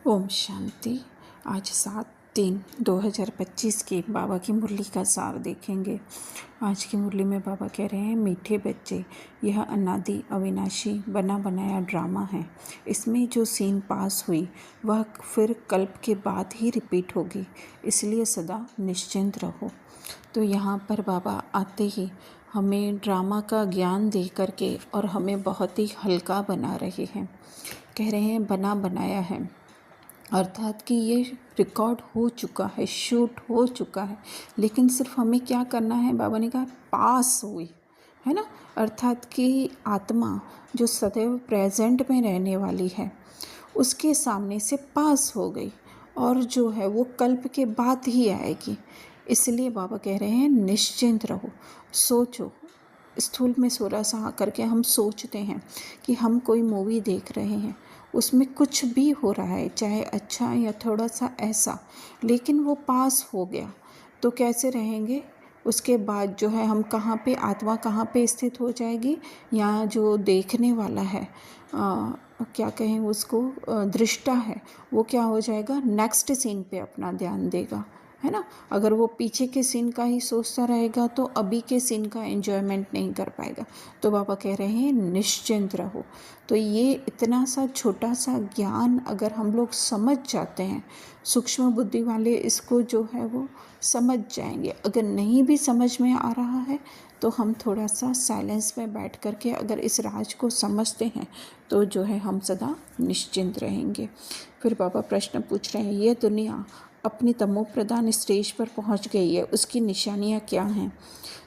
ओम शांति। आज 7/3/2025 की बाबा की मुरली का सार देखेंगे। आज की मुरली में बाबा कह रहे हैं, मीठे बच्चे, यह अनादि अविनाशी बना बनाया ड्रामा है। इसमें जो सीन पास हुई वह फिर कल्प के बाद ही रिपीट होगी, इसलिए सदा निश्चिंत रहो। तो यहाँ पर बाबा आते ही हमें ड्रामा का ज्ञान दे करके और हमें बहुत ही हल्का बना रहे हैं। कह रहे हैं बना बनाया है, अर्थात कि ये रिकॉर्ड हो चुका है, शूट हो चुका है, लेकिन सिर्फ हमें क्या करना है। बाबा ने कहा पास हुई है ना, अर्थात कि आत्मा जो सदैव प्रेजेंट में रहने वाली है उसके सामने से पास हो गई और जो है वो कल्प के बाद ही आएगी। इसलिए बाबा कह रहे हैं निश्चिंत रहो, सोचो। स्थूल में थोड़ा सा आकर के हम सोचते हैं कि हम कोई मूवी देख रहे हैं, उसमें कुछ भी हो रहा है, चाहे अच्छा या थोड़ा सा ऐसा, लेकिन वो पास हो गया तो कैसे रहेंगे। उसके बाद जो है हम कहाँ पे, आत्मा कहाँ पे स्थित हो जाएगी, या जो देखने वाला है क्या कहें उसको, दृष्टा है, वो क्या हो जाएगा, नेक्स्ट सीन पे अपना ध्यान देगा, है ना। अगर वो पीछे के सीन का ही सोचता रहेगा तो अभी के सीन का एंजॉयमेंट नहीं कर पाएगा। तो बाबा कह रहे हैं निश्चिंत रहो। तो ये इतना सा छोटा सा ज्ञान अगर हम लोग समझ जाते हैं, सूक्ष्म बुद्धि वाले इसको जो है वो समझ जाएंगे। अगर नहीं भी समझ में आ रहा है तो हम थोड़ा सा साइलेंस में बैठ कर के अगर इस राज को समझते हैं तो जो है हम सदा निश्चिंत रहेंगे। फिर बाबा प्रश्न पूछ रहे हैं, ये दुनिया अपनी तमो प्रधान स्टेज पर पहुंच गई है, उसकी निशानियां क्या हैं।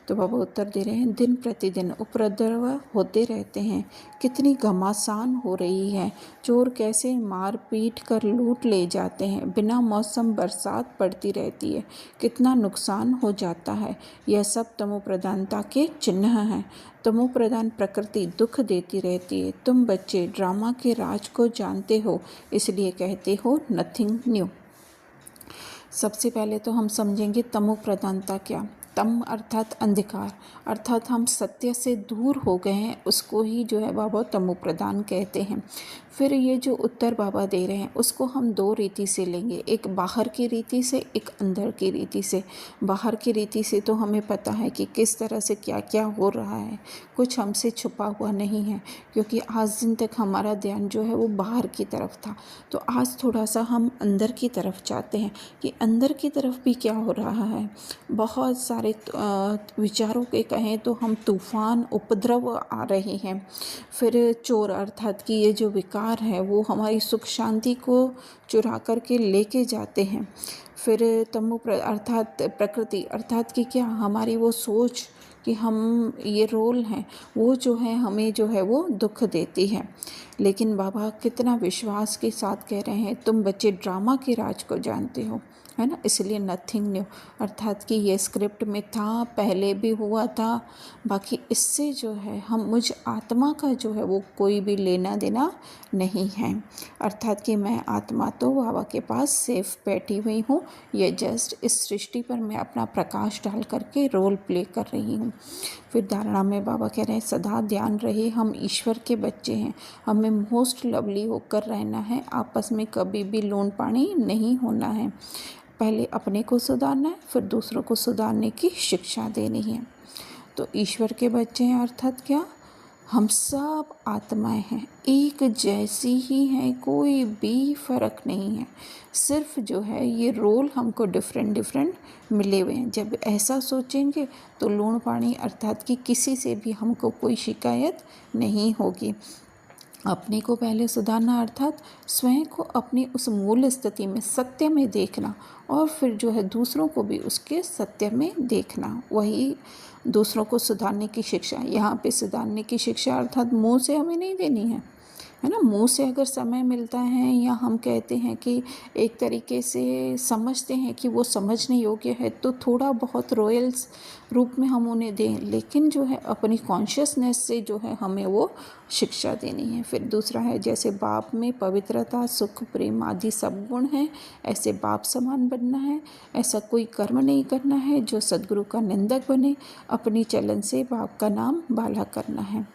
तो बाबा उत्तर दे रहे हैं, दिन प्रतिदिन उपद्रव होते रहते हैं, कितनी घमासान हो रही है, चोर कैसे मार पीट कर लूट ले जाते हैं, बिना मौसम बरसात पड़ती रहती है, कितना नुकसान हो जाता है। यह सब तमो प्रधानता के चिन्ह हैं। तमो प्रधान प्रकृति दुख देती रहती है। तुम बच्चे ड्रामा के राज को जानते हो, इसलिए कहते हो नथिंग न्यू। सबसे पहले तो हम समझेंगे तमो प्रधानता क्या। तम अर्थात अंधकार, अर्थात हम सत्य से दूर हो गए हैं, उसको ही जो है बाबा तमो प्रधान कहते हैं। फिर ये जो उत्तर बाबा दे रहे हैं उसको हम दो रीति से लेंगे, एक बाहर की रीति से, एक अंदर की रीति से। बाहर की रीति से तो हमें पता है कि किस तरह से क्या क्या हो रहा है, कुछ हमसे छुपा हुआ नहीं है, क्योंकि आज दिन तक हमारा ध्यान जो है वो बाहर की तरफ था। तो आज थोड़ा सा हम अंदर की तरफ जाते हैं कि अंदर की तरफ भी क्या हो रहा है। बहुत सारे विचारों के कहें तो हम तूफान उपद्रव आ रहे हैं। फिर चोर अर्थात कि ये जो विकार है वो हमारी सुख शांति को चुरा करके लेके जाते हैं। फिर तमो अर्थात प्रकृति, अर्थात कि क्या हमारी वो सोच कि हम ये रोल हैं, वो जो है हमें जो है वो दुख देती है। लेकिन बाबा कितना विश्वास के साथ कह रहे हैं, तुम बच्चे ड्रामा के राज को जानते हो, है ना, इसलिए नथिंग न्यू, अर्थात कि ये स्क्रिप्ट में था, पहले भी हुआ था। बाकी इससे जो है हम मुझ आत्मा का जो है वो कोई भी लेना देना नहीं है। अर्थात कि मैं आत्मा तो बाबा के पास सेफ बैठी हुई हूँ, ये जस्ट इस सृष्टि पर मैं अपना प्रकाश डाल करके रोल प्ले कर रही हूँ। फिर धारणा में बाबा कह रहे हैं, सदा ध्यान रहे हम ईश्वर के बच्चे हैं, हमें मोस्ट लवली होकर रहना है, आपस में कभी भी लोन पानी नहीं होना है। पहले अपने को सुधारना है, फिर दूसरों को सुधारने की शिक्षा देनी है। तो ईश्वर के बच्चे हैं अर्थात क्या, हम सब आत्माएं हैं, एक जैसी ही हैं, कोई भी फर्क नहीं है। सिर्फ जो है ये रोल हमको डिफरेंट डिफरेंट मिले हुए हैं। जब ऐसा सोचेंगे तो लोन पानी अर्थात कि किसी से भी हमको कोई शिकायत नहीं होगी। अपने को पहले सुधारना अर्थात स्वयं को अपनी उस मूल स्थिति में सत्य में देखना, और फिर जो है दूसरों को भी उसके सत्य में देखना, वही दूसरों को सुधारने की शिक्षा। यहाँ पे सुधारने की शिक्षा अर्थात मुंह से हमें नहीं देनी है ना। मुंह से अगर समय मिलता है या हम कहते हैं कि एक तरीके से समझते हैं कि वो समझने योग्य है तो थोड़ा बहुत रॉयल्स रूप में हम उन्हें दें, लेकिन जो है अपनी कॉन्शियसनेस से जो है हमें वो शिक्षा देनी है। फिर दूसरा है, जैसे बाप में पवित्रता सुख प्रेम आदि सब गुण हैं, ऐसे बाप समान बनना है। ऐसा कोई कर्म नहीं करना है जो सद्गुरु का निंदक बने, अपनी चलन से बाप का नाम बाला करना है।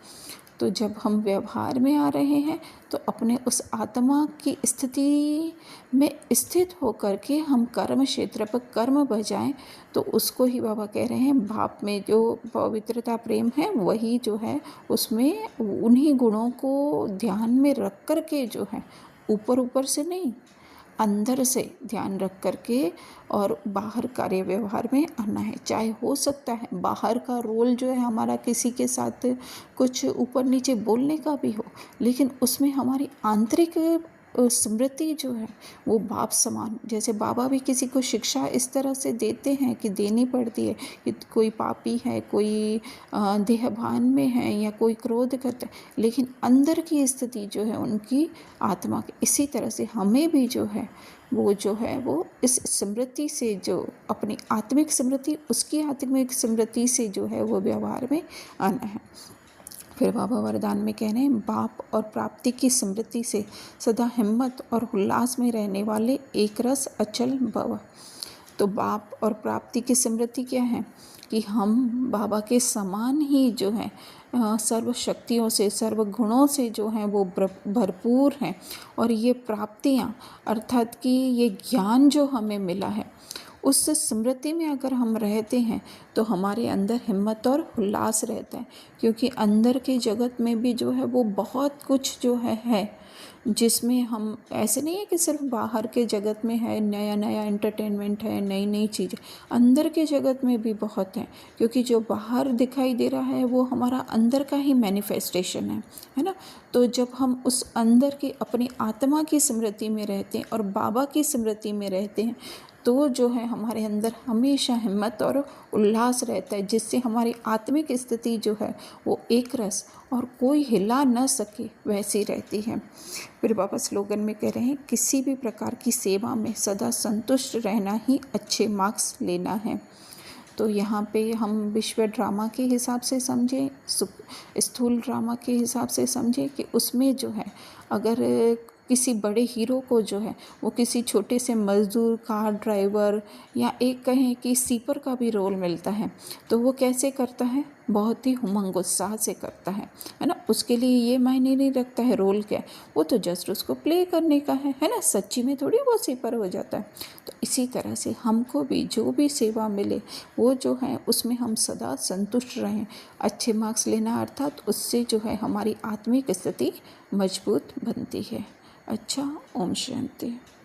तो जब हम व्यवहार में आ रहे हैं तो अपने उस आत्मा की स्थिति में स्थित होकर के हम कर्म क्षेत्र पर कर्म बजाएं, तो उसको ही बाबा कह रहे हैं भाव में जो पवित्रता प्रेम है वही जो है उसमें उन्हीं गुणों को ध्यान में रख कर के जो है ऊपर ऊपर से नहीं, अंदर से ध्यान रख कर के और बाहर कार्य व्यवहार में आना है। चाहे हो सकता है बाहर का रोल जो है हमारा किसी के साथ कुछ ऊपर नीचे बोलने का भी हो, लेकिन उसमें हमारी आंतरिक स्मृति जो है वो बाप समान, जैसे बाबा भी किसी को शिक्षा इस तरह से देते हैं कि देनी पड़ती है कि कोई पापी है, कोई देहभान में है या कोई क्रोध करता है, लेकिन अंदर की स्थिति जो है उनकी आत्मा की, इसी तरह से हमें भी जो है वो इस स्मृति से जो अपनी आत्मिक स्मृति उसकी आत्मिक स्मृति से जो है वो व्यवहार में आना है। फिर बाबा वरदान में कह रहे हैं बाप और प्राप्ति की स्मृति से सदा हिम्मत और उल्लास में रहने वाले एक रस अचल भव। तो बाप और प्राप्ति की स्मृति क्या है कि हम बाबा के समान ही जो है सर्व शक्तियों से सर्व गुणों से जो हैं वो भरपूर हैं, और ये प्राप्तियाँ अर्थात कि ये ज्ञान जो हमें मिला है उस स्मृति में अगर हम रहते हैं तो हमारे अंदर हिम्मत और उल्लास रहता है, क्योंकि अंदर के जगत में भी जो है वो बहुत कुछ जो है जिसमें हम ऐसे नहीं है कि सिर्फ बाहर के जगत में है नया नया एंटरटेनमेंट है, नई नई चीज़ें, अंदर के जगत में भी बहुत है, क्योंकि जो बाहर दिखाई दे रहा है वो हमारा अंदर का ही मैनिफेस्टेशन है ना। तो जब हम उस अंदर की अपनी आत्मा की स्मृति में रहते हैं और बाबा की स्मृति में रहते हैं तो जो है हमारे अंदर हमेशा हिम्मत और उल्लास रहता है, जिससे हमारी आत्मिक स्थिति जो है वो एक रस और कोई हिला न सके वैसी रहती है। फिर बाबा स्लोगन में कह रहे हैं किसी भी प्रकार की सेवा में सदा संतुष्ट रहना ही अच्छे मार्क्स लेना है। तो यहाँ पे हम विश्व ड्रामा के हिसाब से समझें, स्थूल ड्रामा के हिसाब से समझें कि उसमें जो है अगर किसी बड़े हीरो को जो है वो किसी छोटे से मज़दूर, कार ड्राइवर या एक कहें कि सीपर का भी रोल मिलता है तो वो कैसे करता है, बहुत ही उमंग उत्साह से करता है ना। उसके लिए ये मायने नहीं रखता है रोल क्या है, वो तो जस्ट उसको प्ले करने का है ना, सच्ची में थोड़ी वो सीपर हो जाता है। तो इसी तरह से हमको भी जो भी सेवा मिले वो जो है उसमें हम सदा संतुष्ट रहें, अच्छे मार्क्स लेना अर्थात उससे जो है हमारी आत्मिक स्थिति मजबूत बनती है। अच्छा, ओम शांति।